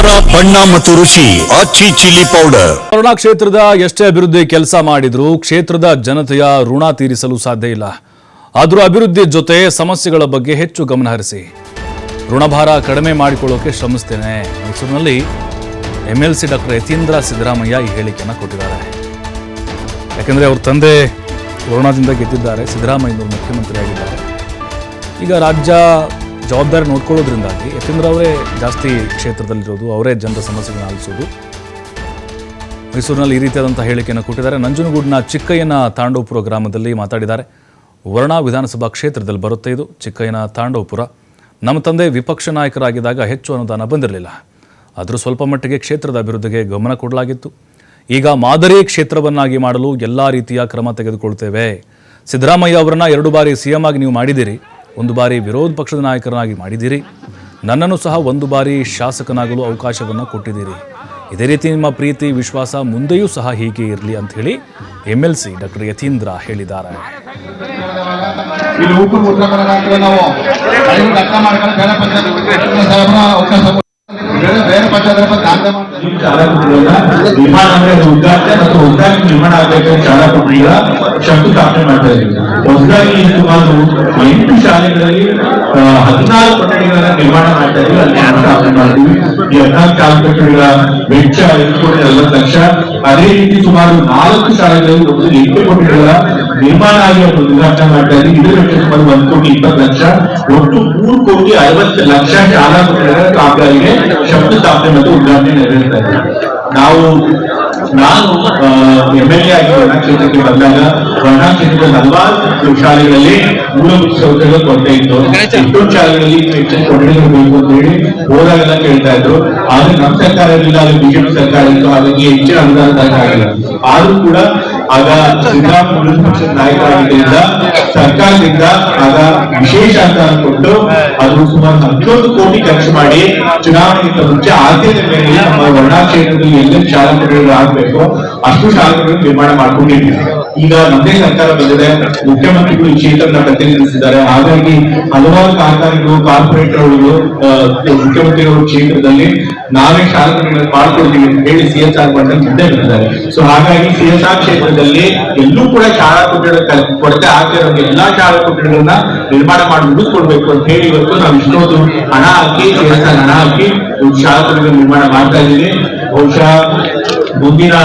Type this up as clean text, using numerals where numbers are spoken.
ಖಾರ ಬಣ್ಣ ಮತ್ತು ರುಚಿ ಆಚಿ ಚಿಲ್ಲಿ ಪೌಡರ್. ವರುಣಾ ಕ್ಷೇತ್ರದ ಎಷ್ಟೇ ಅಭಿವೃದ್ಧಿ ಕೆಲಸ ಮಾಡಿದ್ರು ಕ್ಷೇತ್ರದ ಜನತೆಯ ಋಣ ತೀರಿಸಲು ಸಾಧ್ಯ ಇಲ್ಲ. ಆದರೂ ಅಭಿವೃದ್ಧಿ ಜೊತೆ ಸಮಸ್ಯೆಗಳ ಬಗ್ಗೆ ಹೆಚ್ಚು ಗಮನ ಹರಿಸಿ ಋಣಭಾರ ಕಡಿಮೆ ಮಾಡಿಕೊಳ್ಳೋಕೆ ಶ್ರಮಿಸ್ತೇನೆ. ಮೈಸೂರಿನಲ್ಲಿ ಎಂಎಲ್ಸಿ ಡಾಕ್ಟರ್ ಯತೀಂದ್ರ ಸಿದ್ದರಾಮಯ್ಯ ಈ ಹೇಳಿಕೆಯನ್ನು ಕೊಟ್ಟಿದ್ದಾರೆ. ಯಾಕೆಂದರೆ ಅವ್ರ ತಂದೆ ವರುಣಾದಿಂದ ಗೆದ್ದಿದ್ದಾರೆ, ಸಿದ್ದರಾಮಯ್ಯ ಮುಖ್ಯಮಂತ್ರಿ ಆಗಿದ್ದಾರೆ. ಈಗ ರಾಜ್ಯ ಜವಾಬ್ದಾರಿ ನೋಡ್ಕೊಳ್ಳೋದ್ರಿಂದಾಗಿ ಯತೀಂದ್ರ ಅವರೇ ಜಾಸ್ತಿ ಕ್ಷೇತ್ರದಲ್ಲಿರೋದು, ಅವರೇ ಜನರ ಸಮಸ್ಯೆಗಳನ್ನ ಆಲಿಸೋದು. ಮೈಸೂರಿನಲ್ಲಿ ಈ ರೀತಿಯಾದಂಥ ಹೇಳಿಕೆಯನ್ನು ಕೊಟ್ಟಿದ್ದಾರೆ. ನಂಜನಗೂಡಿನ ಚಿಕ್ಕಯ್ಯನ ತಾಂಡವಪುರ ಗ್ರಾಮದಲ್ಲಿ ಮಾತಾಡಿದ್ದಾರೆ. ವರುಣಾ ವಿಧಾನಸಭಾ ಕ್ಷೇತ್ರದಲ್ಲಿ ಬರುತ್ತೆ ಇದು ಚಿಕ್ಕಯ್ಯನ ತಾಂಡವಪುರ. ನಮ್ಮ ತಂದೆ ವಿಪಕ್ಷ ನಾಯಕರಾಗಿದ್ದಾಗ ಹೆಚ್ಚು ಅನುದಾನ ಬಂದಿರಲಿಲ್ಲ, ಆದರೂ ಸ್ವಲ್ಪ ಮಟ್ಟಿಗೆ ಕ್ಷೇತ್ರದ ಅಭಿವೃದ್ಧಿಗೆ ಗಮನ ಕೊಡಲಾಗಿತ್ತು. ಈಗ ಮಾದರಿ ಕ್ಷೇತ್ರವನ್ನಾಗಿ ಮಾಡಲು ಎಲ್ಲ ರೀತಿಯ ಕ್ರಮ ತೆಗೆದುಕೊಳ್ತೇವೆ. ಸಿದ್ದರಾಮಯ್ಯ ಅವರನ್ನು 2 ಬಾರಿ ಸಿಎಂ ಆಗಿ ನೀವು ಮಾಡಿದ್ದೀರಿ, 1 ಬಾರಿ ವಿರೋಧ ಪಕ್ಷದ ನಾಯಕರನ್ನಾಗಿ ಮಾಡಿದ್ದೀರಿ, ನನ್ನನ್ನು ಸಹ 1 ಬಾರಿ ಶಾಸಕನಾಗಲು ಅವಕಾಶವನ್ನು ಕೊಟ್ಟಿದ್ದೀರಿ. ಇದೇ ರೀತಿ ನಿಮ್ಮ ಪ್ರೀತಿ ವಿಶ್ವಾಸ ಮುಂದೆಯೂ ಸಹ ಹೀಗೆ ಇರಲಿ ಅಂತ ಹೇಳಿ ಎಂಎಲ್ಸಿ ಡಾಕ್ಟರ್ ಯತೀಂದ್ರ ಹೇಳಿದ್ದಾರೆ. ಉದ್ಘಾಟನೆ ಮತ್ತು ಉದ್ಘಾಟನೆ ನಿರ್ಮಾಣ ಆಗಬೇಕು ಶಾಲಾಪುರಿಗಳ ಶಂಕುಸ್ಥಾಪನೆ ಮಾಡ್ತಾ ಇದ್ದೀವಿ. ಹೊಸದಾಗಿ ಸುಮಾರು 8 ಶಾಲೆಗಳಲ್ಲಿ 14 ಕೊಠಡಿಗಳನ್ನ ನಿರ್ಮಾಣ ಮಾಡ್ತಾ ಇದ್ದೀವಿ, ಅಲ್ಲಿ ಶಂಕುಸ್ಥಾಪನೆ ಮಾಡ್ತೀವಿ. ಈ 14 ಶಾಲಾ ಕೊಠಡಿಗಳ ವೆಚ್ಚ 5,40 ಲಕ್ಷ. ಅದೇ ರೀತಿ ಸುಮಾರು 4 ಶಾಲೆಗಳಲ್ಲಿ 8 ಕೊಠಡಿಗಳ ನಿರ್ಮಾಣ ಆಗಿ ಉದ್ಘಾಟನೆ ಮಾಡ್ತಾ ಇದ್ದೀವಿ. ಇದರ ವೆಚ್ಚ ಸುಮಾರು 1,20 ಲಕ್ಷ. ಒಟ್ಟು 3,60 ಲಕ್ಷ ಶಾಲಾ ಕೊಠಡಿಗಳ ಕಾಮಗಾರಿಗೆ ಶಂಕುಸ್ಥಾಪನೆ ಮತ್ತು ಉದ್ಘಾಟನೆ ನೆರವೇರ್ತಾ ಇದ್ದೀವಿ. ನಾನು ಎಂಎಲ್ಎ ಆಗಿ ವರುಣಾ ಕ್ಷೇತ್ರಕ್ಕೆ ಬಂದಾಗ ವರುಣಾ ಕ್ಷೇತ್ರದ 40 ಶಾಲೆಗಳಲ್ಲಿ ಮೂಲಭೂತ ಸೌಕರ್ಯಗಳು ಕೊರತೆ ಇತ್ತು. ಎಷ್ಟೊಂದು ಶಾಲೆಗಳಲ್ಲಿ ಹೆಚ್ಚಿನ ಕೊಠಡಿಗಳು ಬೇಕು ಅಂತ ಹೇಳಿ ಹೋದಾಗೆಲ್ಲ ಕೇಳ್ತಾ ಇದ್ರು. ಆದ್ರೆ ನಮ್ಮ ಸರ್ಕಾರ ಇರಲಿಲ್ಲ, ಅದು ಬಿಜೆಪಿ ಸರ್ಕಾರ ಇತ್ತು, ಹಾಗಾಗಿ ಹೆಚ್ಚಿನ ಅನುದಾನ ಆಗಿಲ್ಲ. ಆದ್ರೂ ಕೂಡ ಆಗ ಸಿದ್ದರಾಮಯ್ಯ ವಿರೋಧ ಪಕ್ಷದ ನಾಯಕರಾಗಿದ್ದರಿಂದ ಸರ್ಕಾರದಿಂದ ಆಗ ವಿಶೇಷ ಅನುದಾನ ಕೊಟ್ಟು ಅದು ಸುಮಾರು 11 ಕೋಟಿ ಖರ್ಚು ಮಾಡಿ ಚುನಾವಣೆಗಿಂತ ಮುಂಚೆ ಆದ್ಯತೆ ಮೇಲೆ ನಮ್ಮ ವರುಣಾ ಕ್ಷೇತ್ರದಲ್ಲಿ ಎಲ್ಲೆಲ್ಲಿ ಶಾಲಾ ಕೊಠಡಿಗಳು ಆಗಬೇಕು ಅಷ್ಟು ಶಾಲೆಗಳನ್ನು ನಿರ್ಮಾಣ ಮಾಡ್ಕೊಂಡಿದ್ದೀವಿ. ಈಗ ನಮ್ಮದೇ ಸರ್ಕಾರ ಬಂದಿದೆ, ಮುಖ್ಯಮಂತ್ರಿಗಳು ಈ ಕ್ಷೇತ್ರನ ಪ್ರತಿನಿಧಿಸಿದ್ದಾರೆ. ಹಾಗಾಗಿ ಹಲವಾರು ಕಾರ್ಖಾನೆಗಳು ಕಾರ್ಪೊರೇಟರ್ಗಳು ಮುಖ್ಯಮಂತ್ರಿಗಳ ಕ್ಷೇತ್ರದಲ್ಲಿ ನಾವೇ ಶಾಲಾ ಕೊಠಡಿಗಳನ್ನು ಮಾಡ್ಕೊಳ್ತೀವಿ ಅಂತ ಹೇಳಿ CSR ಬಂದಲ್ಲಿ ಮುಂದೆ ಬಂದಿದ್ದಾರೆ. ಸೊ ಹಾಗಾಗಿ CSR ಕ್ಷೇತ್ರದಲ್ಲಿ ಎಲ್ಲೂ ಕೂಡ ಶಾಲಾ ಕೊಠಡಿಗಳ ಕೊರತೆ ಆಗ್ತಿರೋ ಎಲ್ಲಾ ಶಾಲಾ ಕೊಠಡಿಗಳನ್ನ ನಿರ್ಮಾಣ ಮಾಡಿ ಮುಗಿಸ್ಕೊಡ್ಬೇಕು ಅಂತ ಹೇಳಿ ಇವತ್ತು ನಾವು ಇಷ್ಟೊಂದು ಹಣ ಹಾಕಿ CSR ಹಣ ಹಾಕಿ ಶಾಲಾ ಕೊಠಡಿಗಳ ನಿರ್ಮಾಣ ಮಾಡ್ತಾ ಇದ್ದೀವಿ. ಬಹುಶಃ ಮುಂದಿನ